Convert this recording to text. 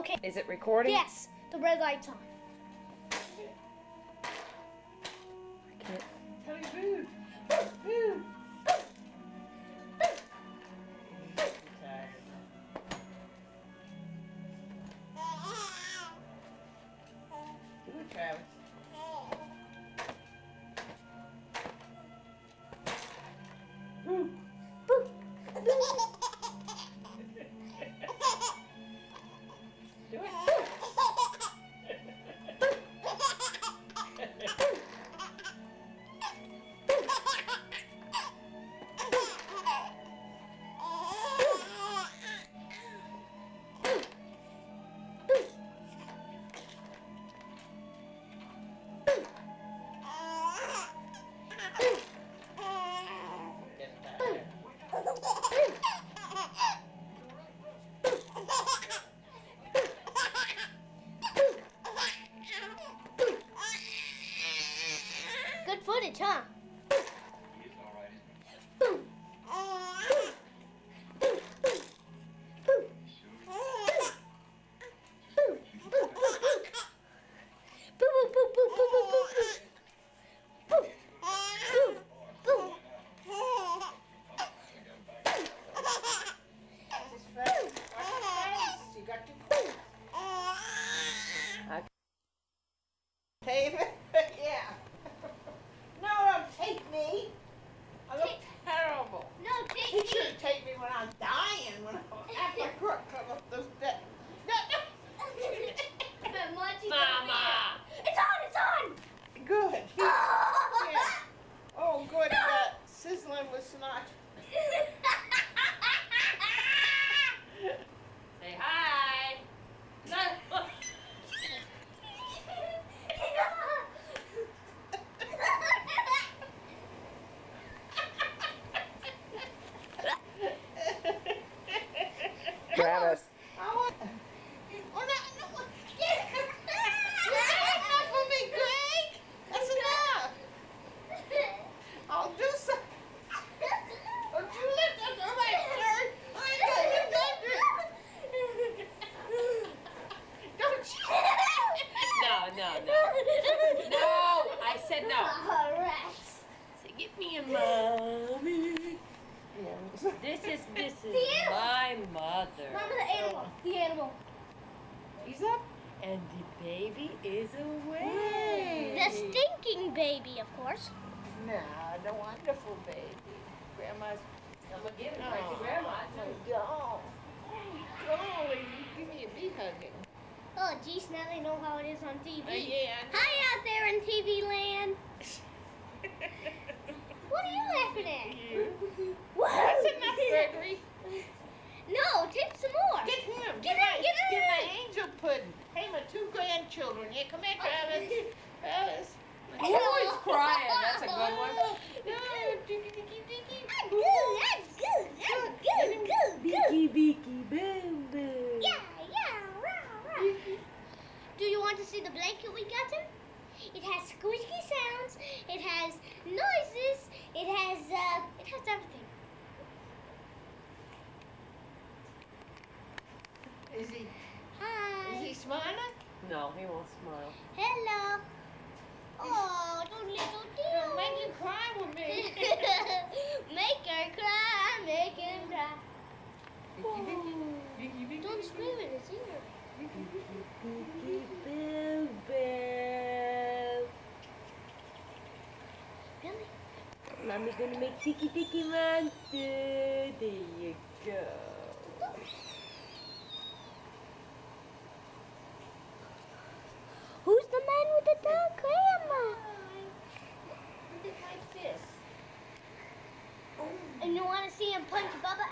Okay. Is it recording? Yes, the red light's on. I can't. Tell me boo. Boo. Do it, Travis. Boo. Boo. Do it. Good footage, huh? You got to tape it? Yeah. No, don't take me. I look terrible. No, You take shouldn't take me when I'm dying, when I'm half my crook come up those steps. No, Mama! It's on, it's on! Good. Yeah. Oh, good. That sizzling with snot. Say hi! No. Travis. I want. Oh, no. That's enough for me, Greg. That's enough. I'll do something. Don't you lift up my shirt. Don't you? No. No! I said no. Rats. Say, get me a mommy. Yeah. This is The animal. my mother. Mama, the animal. The animal. He's up. And the baby is away. The stinking baby, of course. Nah, the wonderful baby. Grandma's. I'm gonna give it No. right to grandma too. Don't. Golly, give me a bee hugging. Oh, geez, now they know how it is on TV. Yeah. Hi out there in TV land. What are you laughing at? You. What? That's enough, Gregory. No, take some more. Get him. Get my, him, get him. Get my angel pudding. Hey, my 2 grandchildren. Yeah, come here, Travis. Travis. Oh, he's crying. That's a good one. No, dicky, dicky, dicky. That's good, that's good, that's good, good, good. Beaky, boom, boom. Yeah, rah, rah. Do you want to see the blanket we got him? It has squeaky sounds, it has noises, it has everything. Is he Hi. smiling? No, he won't smile. Hello. Oh, don't little deal. Make you cry with me. Make her cry, make him cry. Vicky, Vicky, Don't scream in his ear. Beaky, boom, boom. Really? Mommy's gonna make Tiki Tiki Monster. There you go. Who's the man with the dog, Grandma? Look at my fist. And you want to see him punch Bubba